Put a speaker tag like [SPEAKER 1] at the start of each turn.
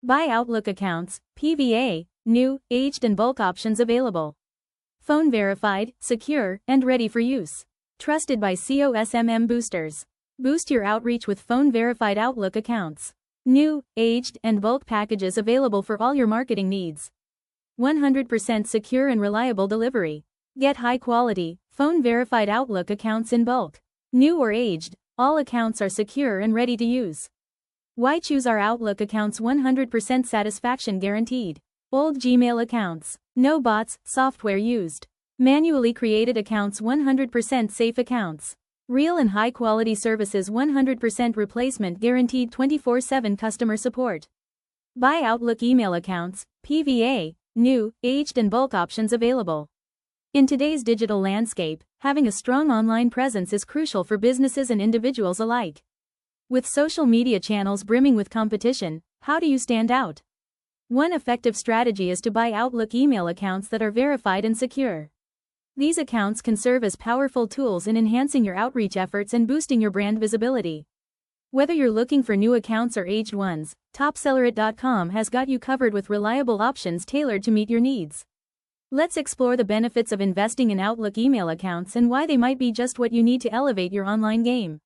[SPEAKER 1] Buy Outlook accounts, PVA, new, aged and bulk options available. Phone verified, secure, and ready for use. Trusted by COSMM boosters. Boost your outreach with phone verified Outlook accounts. New, aged, and bulk packages available for all your marketing needs. 100% secure and reliable delivery. Get high quality, phone verified Outlook accounts in bulk. New or aged, all accounts are secure and ready to use. Why choose our Outlook accounts? 100% satisfaction guaranteed. Old Gmail accounts. No bots, software used. Manually created accounts. 100% safe accounts. Real and high quality services. 100% replacement guaranteed. 24/7 customer support. Buy Outlook email accounts, PVA, new, aged and bulk options available. In today's digital landscape, having a strong online presence is crucial for businesses and individuals alike. With social media channels brimming with competition, how do you stand out? One effective strategy is to buy Outlook email accounts that are verified and secure. These accounts can serve as powerful tools in enhancing your outreach efforts and boosting your brand visibility. Whether you're looking for new accounts or aged ones, TopSellerIT.com has got you covered with reliable options tailored to meet your needs. Let's explore the benefits of investing in Outlook email accounts and why they might be just what you need to elevate your online game.